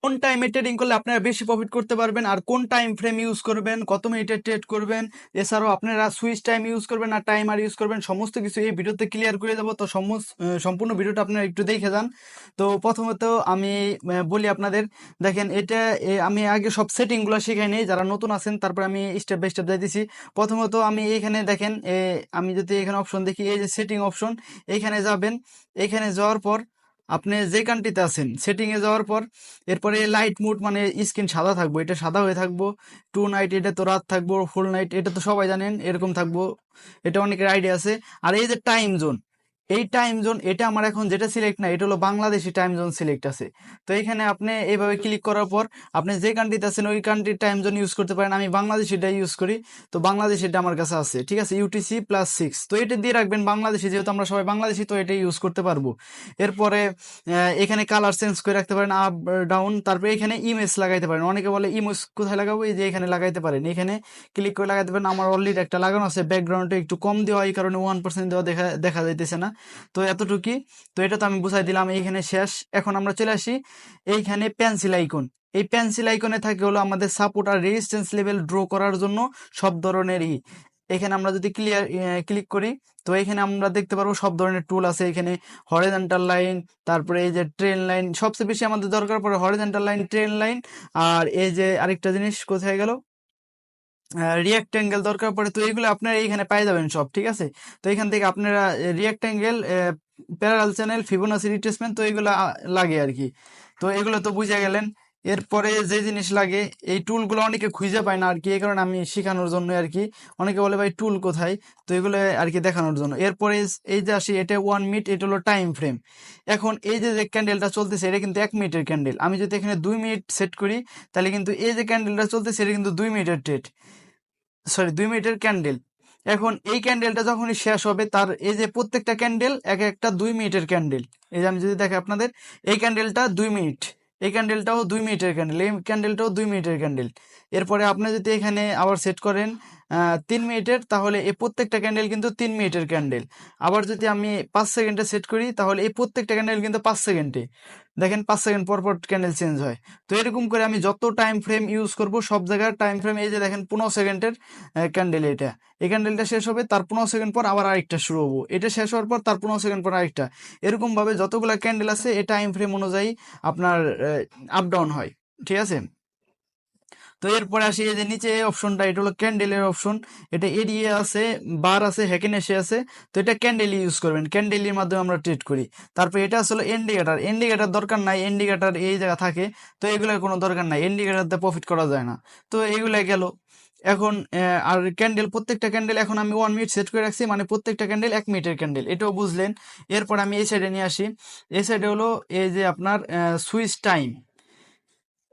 কোন টাইমে ট্রেডিং করলে আপনারা বেশি প্রফিট করতে পারবেন আর কোন টাইম ফ্রেম ইউজ করবেন, কত মিনিটের ট্রেড করবেন, এছাড়াও আপনারা সুইচ টাইম ইউজ করবেন না টাইমার ইউজ করবেন, সমস্ত কিছু এই ভিডিওতে ক্লিয়ার করে দেবো। তো সম্পূর্ণ ভিডিওটা আপনারা একটু দেখে যান। তো প্রথমত আমি বলি আপনাদের, দেখেন এটা আমি আগে সব সেটিংগুলো শিখাই নিই যারা নতুন আছেন, তারপর আমি স্টেপ বাই স্টেপ যাইতেছি। প্রথমত আমি এখানে দেখেন আমি যদি এখানে অপশন দেখি, এই যে সেটিং অপশন, এখানে যাবেন। এখানে যাওয়ার পর আপনি যে কান্ট্রিতে আছেন সেটিং এ যাওয়ার পর এরপরে লাইট মোড মানে স্ক্রিন সাদা থাকবো, এটা সাদা হয়ে থাকবো। টু নাইট এটা তো রাত থাকবো, ফুল নাইট এটা তো সবাই জানেন এরকম থাকবো, এটা অনেকের আইডিয়া আছে। আর এই যে টাইম জোন, এই টাইম জোন এটা আমার এখন যেটা সিলেক্ট না, এটা হলো বাংলাদেশি টাইম জোন সিলেক্ট আছে। তো এখানে আপনি এইভাবে ক্লিক করার পর আপনি যে কান্ট্রিতে আছেন ওই কান্ট্রির টাইম জোন ইউজ করতে পারেন। আমি বাংলাদেশিটা ইউজ করি, তো বাংলাদেশিটা আমার কাছে আছে, ঠিক আছে, ইউটিসি +6। তো এটা দিয়ে রাখবেন বাংলাদেশি, যেহেতু আমরা সবাই বাংলাদেশি তো এটা ইউজ করতে পারবো। এরপরে এখানে কালার চেঞ্জ করে রাখতে পারেন আপ ডাউন। তারপরে এখানে ইমেজ লাগাইতে পারেন, অনেকে বলে ইমেজ কোথায় লাগাবো, এই যে এখানে লাগাইতে পারেন, এখানে ক্লিক করে লাগাইতে পারেন। আমার অলরেডি একটা লাগানো আছে, ব্যাকগ্রাউন্ডে একটু কম দেওয়া, এই কারণে 1% দেওয়া দেখা যাইতেছে না। তো এতটুকুই, তো এটা তো আমি বুঝাই দিলাম, এইখানে শেষ। এখন আমরা চলে আসি এইখানে পেন্সিল আইকন। এই পেন্সিল আইকনে থাকে হলো আমাদের সাপোর্ট আর রেজিস্ট্যান্স লেভেল ড্র করার জন্য সব ধরনেরই। এখানে আমরা যদি ক্লিক করি, তো এখানে আমরা দেখতে পারবো সব ধরনের টুল আছে। এখানে হরিজন্টাল লাইন, তারপরে এই যে ট্রেন লাইন, সবচেয়ে বেশি আমাদের দরকার পড়ে হরিজন্টাল লাইন, ট্রেন লাইন, আর এই যে আরেকটা জিনিস কোথায় গেল, রিয়াক্ট দরকার পড়ে। তো এইগুলো আপনারা এইখানে পাই যাবেন সব, ঠিক আছে। তো এখান থেকে আপনারা react parallel channel, Fibonacci retracement, তো এগুলো লাগে আর কি। তো এগুলো তো বুঝে গেলেন। এরপরে যে জিনিস লাগে, এই টুলগুলো অনেকে খুঁজে পায় না আর কি, এই কারণে আমি শেখানোর জন্য আর কি। অনেকে বলে ভাই টুল কোথায়, তো এগুলো আর কি দেখানোর জন্য। এরপরে এই যে আসি, এটা 1 মিনিট, এটা হলো টাইম ফ্রেম। এখন এই যে যে ক্যান্ডেলটা চলতেছে এটা কিন্তু 1 মিনিটের ক্যান্ডেল। আমি যদি এখানে 2 মিনিট সেট করি, তাহলে কিন্তু এই যে ক্যান্ডেলটা চলতেছে এটা কিন্তু 2 মিনিটের ট্রেড, সরি 2 মিনিটের ক্যান্ডেল। এখন এই ক্যান্ডেলটা যখনই শেষ হবে, তার এই যে প্রত্যেকটা ক্যান্ডেল এক একটা 2 মিনিটের ক্যান্ডেল। এই যে আমি যদি দেখি আপনাদের, এই ক্যান্ডেলটা 2 মিনিট, এই ক্যান্ডেলটাও 2 মিনিটের ক্যান্ডেল, এই ক্যান্ডেলটাও 2 মিনিটের ক্যান্ডেল। এরপরে আপনি যদি এখানে আবার সেট করেন 3 মিনিটের, তাহলে এই প্রত্যেকটা ক্যান্ডেল কিন্তু 3 মিনিটের ক্যান্ডেল। আবার যদি আমি 5 সেকেন্ডে সেট করি, তাহলে এই প্রত্যেকটা ক্যান্ডেল কিন্তু 5 সেকেন্ডে, দেখেন 5 সেকেন্ড পর পর ক্যান্ডেল চেঞ্জ হয়। তো এরকম করে আমি যত টাইম ফ্রেম ইউজ করব সব জায়গার টাইম ফ্রেম, এই যে দেখেন 15 সেকেন্ডের ক্যান্ডেল, এটা এই ক্যান্ডেলটা শেষ হবে, তার 15 সেকেন্ড পর আবার আরেকটা শুরু হবো, এটা শেষ হওয়ার পর তার 15 সেকেন্ড পর আরেকটা। এরকম ভাবে যতগুলা ক্যান্ডেল আছে এই টাইম ফ্রেম অনুযায়ী আপনার আপ ডাউন হয়, ঠিক আছে। তো এরপরে আসি এই যে নিচে এই অপশনটা, এটা হলো ক্যান্ডেলের অপশন। এটা এরিয়া আছে, বার আছে, হ্যাকেনেসে আছে। তো এটা ক্যান্ডেল ইউজ করবেন, ক্যান্ডেলের মাধ্যমে আমরা ট্রেড করি। তারপর এটা আসলে ইন্ডিকেটার, ইন্ডিকেটার দরকার নাই, ইন্ডিকেটার এই জায়গা থাকে, তো এগুলোর কোনো দরকার নাই, ইন্ডিকেটার দিয়ে প্রফিট করা যায় না। তো এগুলো গেল। এখন আর ক্যান্ডেল, প্রত্যেকটা ক্যান্ডেল এখন আমি 1 মিনিট সেট করে রাখছি, মানে প্রত্যেকটা ক্যান্ডেল 1 মিনিটের ক্যান্ডেল, এটাও বুঝলেন। এরপর আমি এই সাইডে নিয়ে আসি। এই সাইডে হলো এই যে আপনার সুইচ টাইম।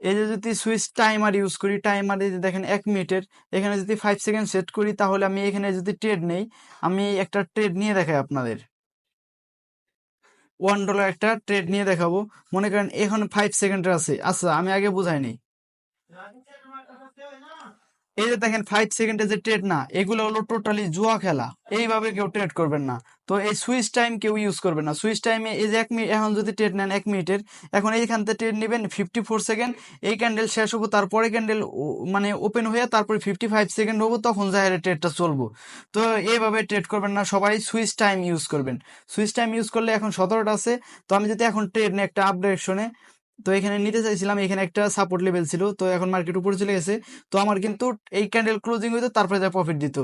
এই যে যদি সুইচ টাইমার ইউজ করি, টাইমার এই যে দেখেন 1 মিনিটের, এখানে যদি 5 সেকেন্ড সেট করি, তাহলে আমি এখানে যদি ট্রেড নেই, আমি একটা ট্রেড নিয়ে দেখাই আপনাদের, $1 একটা ট্রেড নিয়ে দেখাবো। মনে করেন এখন 5 সেকেন্ডের আছে, আচ্ছা আমি আগে বুঝাইনি। এই যে দেখেন 5 সেকেন্ডে যে ট্রেড না, এগুলো হলো টোটালি জুয়া খেলা, এইভাবে কেউ ট্রেড করবেন না। তো এই সুইচ টাইম কেউ ইউজ করবেন না। সুইচ টাইমে এই যে 1 মিনিট, এখন যদি ট্রেড নেন 1 মিনিটের, এখন এইখান থেকে ট্রেড নেবেন 54 সেকেন্ড, এই ক্যান্ডেল শেষ হবো, তারপরে ক্যান্ডেল মানে ওপেন হয়ে তারপরে 55 সেকেন্ড হবো, তখন যাহের ট্রেডটা চলবো। তো এইভাবে ট্রেড করবেন না, সবাই সুইচ টাইম ইউজ করবেন। সুইচ টাইম ইউজ করলে এখন 17টা আছে। তো আমি যদি এখন ট্রেড নিই একটা আপডেশনে, তো এখানে নিতে চাইছিলাম, এখানে একটা সাপোর্ট লেভেল ছিল, তো এখন মার্কেট উপরে চলে গেছে। তো আমার কিন্তু এই ক্যান্ডেল ক্লোজিং হইতো, তারপরে যা প্রফিট দিত।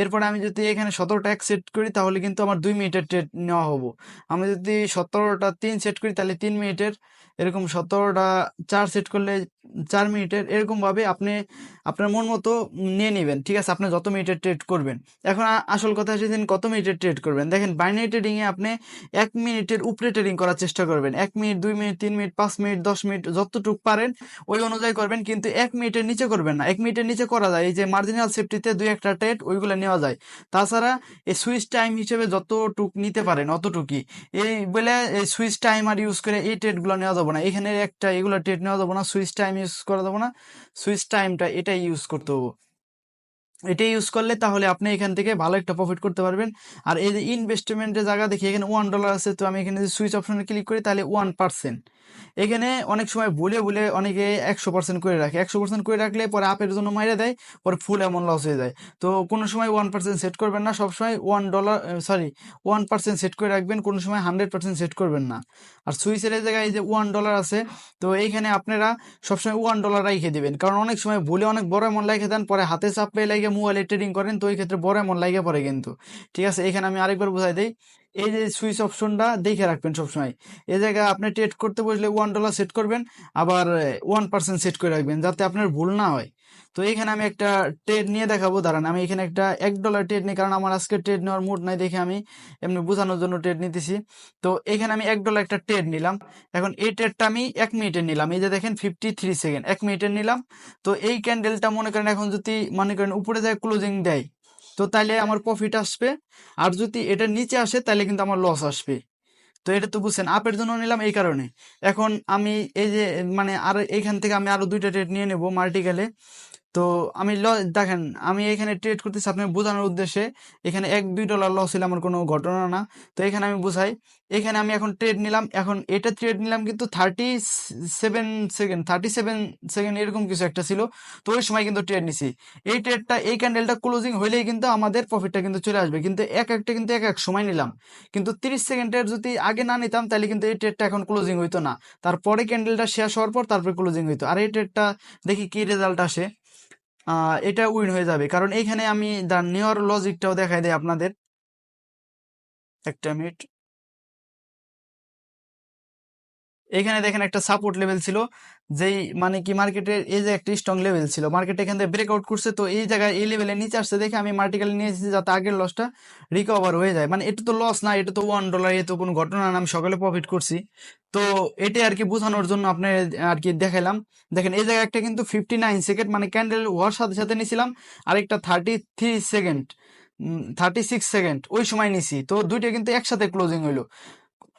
এরপরে আমি যদি এখানে 17টা 1 সেট করি, তাহলে কিন্তু আমার 2 মিনিটের ট্রেড নেওয়া হবো। আমি যদি 17টা 3 সেট করি, তাহলে 3 মিনিটের, এরকম 17টা 4 সেট করলে 4 মিনিটের, এরকম ভাবে আপনি আপনার মন মতো নিয়ে নেবেন, ঠিক আছে, আপনি যত মিনিটের ট্রেড করবেন। এখন আসল কথা এসেছেন কত মিনিটের ট্রেড করবেন। দেখেন বাইনারি ট্রেডিং এ আপনি 1 মিনিটের উপরে ট্রেডিং করার চেষ্টা করবেন, 1 minute, 2 minute, 3 minute, 5 minute, 10 minute, যতটুকু পারেন ওই অনুযায়ী করবেন, কিন্তু 1 মিনিটের নিচে করবেন না। 1 মিনিটের নিচে করা যায়, এই যে মার্জিনাল সেফটিতে 2-1টা ট্রেড ওইগুলো নেওয়া যায়। তাছাড়া এই সুইচ টাইম হিসেবে যতটুক নিতে পারেন অতটুকুই, এই বলে এই সুইচ টাইম আর ইউজ করে এই ট্রেডগুলো নেওয়া যাবে না, এখানে একটা এগুলো ট্রেড নেওয়া যাবে না, সুইচ টাইম ইউজ করা যাবে না। সুইচ টাইমটা এটাই ইউজ করতে হবে, এটা ইউজ করলে তাহলে আপনি এখান থেকে ভালো একটা প্রফিট করতে পারবেন। আর এই যে ইনভেস্টমেন্টের জায়গা দেখি এখানে $1 আছে, তো আমি এখানে যদি সুইচ অপশনে ক্লিক করি, তাহলে 1%, এখানে অনেক সময় ভুলে ভুলে অনেকে 100% করে রাখে, 100% করে রাখলে পরে আপের জন্য মাইরে দেয়, পরে ফুল এমন লস হয়ে যায়। তো কোনো সময় 1% সেট করবেন না, সবসময় $1 সেট করে রাখবেন, কোনো সময় 100% সেট করবেন না। আর সুইচের এই জায়গায় এই যে $1 আছে, তো এইখানে আপনারা সবসময় $1 রেখে দিবেন, কারণ অনেক সময় ভুলে অনেক বড় এমন রেখে দেন, পরে হাতে চাপ পেয়ে লাগে মোবাইলে ট্রেডিং করেন, তো এই ক্ষেত্রে বড় এমন লাগে পড়ে কিন্তু। ঠিক আছে, এখানে আমি আরেকবার বুঝাই দিই। এই যে সুইচ অপশনটা দেখে রাখবেন সবসময়। এই জায়গায় আপনি ট্রেড করতে বসলে $1 সেট করবেন, আবার 1% সেট করে রাখবেন, যাতে আপনার ভুল না হয়। তো এখানে আমি একটা ট্রেড নিয়ে দেখাবো, দাঁড়ান। আমি এখানে একটা $1 ট্রেড নিই, কারণ আমার আজকে ট্রেড নেওয়ার মুড নাই দেখে আমি এমনি বোঝানোর জন্য ট্রেড নিতেছি। তো এখানে আমি $1 একটা ট্রেড নিলাম। এখন এই ট্রেডটা আমি 1 মিনিটের নিলাম। এই যে দেখেন 53 সেকেন্ড, 1 মিনিটের নিলাম। তো এই ক্যান্ডেলটা মনে করেন এখন যদি মনে করেন উপরে যায় ক্লোজিং দেয়, তো তাইলে আমার প্রফিট আসবে। আর যদি এটা নিচে আসে তাহলে কিন্তু আমার লস আসবে। তো এটা তো বুঝছেন, আপের জন্য নিলাম এই কারণে। এখন আমি এই যে মানে আর এইখান থেকে আমি আরো 2টা ট্রেড নিয়ে নেব মাল্টিকালে। তো আমি দেখেন, আমি এখানে ট্রেড করতেছি আপনাকে বোঝানোর উদ্দেশ্যে। এখানে $1-2 লস হলে আমার কোনো ঘটনা না। তো এখানে আমি বুঝাই, এখানে আমি এখন ট্রেড নিলাম, এখন এটা ট্রেড নিলাম কিন্তু 37 সেকেন্ড এরকম কিছু একটা ছিল। তো ওই সময় কিন্তু ট্রেড নিছি। এই ট্রেডটা এই ক্যান্ডেলটা ক্লোজিং হইলেই কিন্তু আমাদের প্রফিটটা কিন্তু চলে আসবে, কিন্তু এক একটা কিন্তু এক এক সময় নিলাম। কিন্তু 30 সেকেন্ডের যদি আগে না নিতাম তাহলে কিন্তু এই ট্রেডটা এখন ক্লোজিং হইতো না। তারপরে ক্যান্ডেলটা শেষ হওয়ার পর তারপরে ক্লোজিং হইতো। আর এই ট্রেডটা দেখি কি রেজাল্ট আসে। এটা উইন হয়ে যাবে, কারণ এইখানে আমি নেওয়ার লজিকটাও দেখাই দেয় আপনাদের। একটা মিনিট। এখানে দেখেন একটা সাপোর্ট লেভেল ছিল, যেই মানে কি মার্কেটের এই যে একটা স্ট্রং লেভেল ছিল, মার্কেট এখান থেকে ব্রেকআউট করছে, তো এই জায়গায় এই লেভেলের নিচে আসছে দেখে আমি মার্টিক্যালি নিয়ে এসেছি, যাতে আগের লসটা রিকভার হয়ে যায়। মানে এটা তো লস না, এটা তো $1, এ তো কোনো ঘটনা না, আমি সকালে প্রফিট করছি। তো এটাই আর কি বোঝানোর জন্য আপনার আর কি দেখাইলাম। দেখেন এই জায়গায় একটা কিন্তু 59 সেকেন্ড মানে ক্যান্ডেল হওয়ার সাথে সাথে নিছিলাম, আরেকটা 33 সেকেন্ড, 36 সেকেন্ড ওই সময় নিছি, তো দুইটা কিন্তু একসাথে ক্লোজিং হইলো।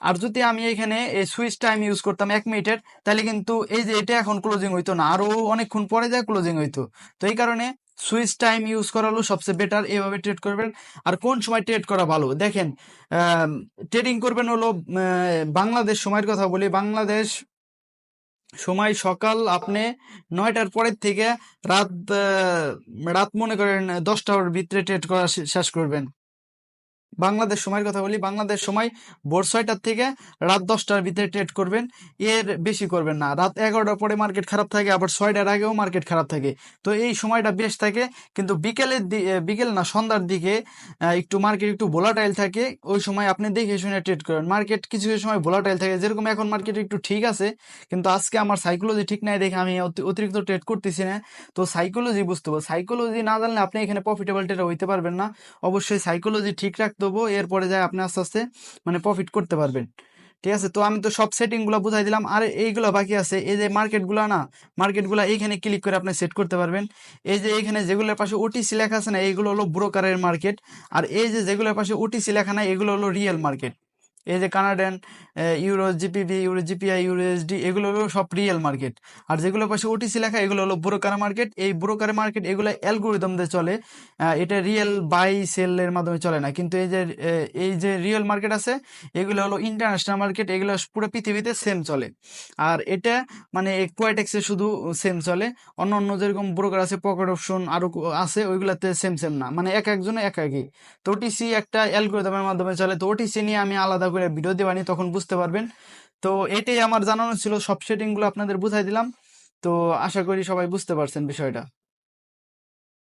আর যদি আমি এখানে এই সুইচ টাইম ইউজ করতাম 1 মিনিটের, তাহলে কিন্তু এই যে এটা এখন ক্লোজিং হইতো না, আরো অনেকক্ষণ পরে যায় ক্লোজিং হইতো। তো এই কারণে সুইচ টাইম ইউজ করা হলো সবচেয়ে বেটার, এইভাবে ট্রেড করবেন। আর কোন সময় ট্রেড করা ভালো দেখেন, ট্রেডিং করবেন হলো বাংলাদেশ সময়ের কথা বলি। বাংলাদেশ সময় সকাল আপনি 9টার পরের থেকে রাত রাত মনে করেন 10টার ভিতরে ট্রেড করা শেষ করবেন। বাংলাদেশ সময়ের কথা বলি, বাংলাদেশ সময় ভোর 6টার থেকে রাত 10টার ভিতরে ট্রেড করবেন, এর বেশি করবেন না। রাত 11টার পরে মার্কেট খারাপ থাকে, আবার 6টার আগেও মার্কেট খারাপ থাকে। তো এই সময়টা বেশ থাকে, কিন্তু বিকেল না সন্ধ্যার দিকে একটু মার্কেট একটু ভোলাটাইল থাকে। ওই সময় আপনি দেখে শুনে ট্রেড করেন। মার্কেট কিছু কিছু সময় ভোলাটাইল থাকে, যেরকম এখন মার্কেট একটু ঠিক আছে, কিন্তু আজকে আমার সাইকোলজি ঠিক নাই দেখে আমি অতিরিক্ত ট্রেড করতেছি না। তো সাইকোলজি বুঝতে হবে, সাইকোলজি না জানলে আপনি এখানে প্রফিটেবল ট্রেডার হইতে পারবেন না। অবশ্যই সাইকোলজি ঠিক রাখতে হবে, এরপরে যায় আপনি আস্তে আস্তে মানে প্রফিট করতে পারবেন। ঠিক আছে, তো আমি তো সব সেটিং গুলা বুঝাই দিলাম। আর এইগুলা বাকি আছে, এই যে মার্কেট গুলা না, মার্কেট গুলা এইখানে ক্লিক করে আপনি সেট করতে পারবেন। এই যে এইখানে যেগুলোর পাশে ওটিসি লেখা আছে না, এইগুলো হলো ব্রোকারের মার্কেট। আর এই যে যেগুলোর পাশে ওটিসি লেখা না, এগুলো হলো রিয়েল মার্কেট। এই যে Canadian euro GPB, euro GPI, euro SD, এগুলো হলো সব রিয়েল মার্কেট। আর যেগুলো পাশে ওটিসি লেখা, এগুলো হলো ব্রোকার মার্কেট। এই ব্রোকার মার্কেট এগুলো অ্যালগোরিদম দিয়ে চলে, এটা রিয়েল বাই সেলের মাধ্যমে চলে না। কিন্তু এই যে রিয়েল মার্কেট আছে, এগুলো হলো ইন্টারন্যাশনাল মার্কেট, এগুলো পুরো পৃথিবীতে সেম চলে। আর এটা মানে কোয়াইটেক্সে শুধু সেম চলে, অন্য অন্য যেরকম ব্রোকার আছে, পকেট অপশন আরো আছে, ওইগুলাতে সেম সেম না, মানে এক একজনে এক একই। তো ওটিসি একটা অ্যালগোরিদমের মাধ্যমে চলে, তো ওটিসি নিয়ে আমি আলাদা করে ভিডিও দেবানি, তখন বুঝতে পারবেন। তো এটাই আমার জানানো ছিল, সব সেটিং গুলো আপনাদের বুঝাই দিলাম। তো আশা করি সবাই বুঝতে পারছেন বিষয়টা।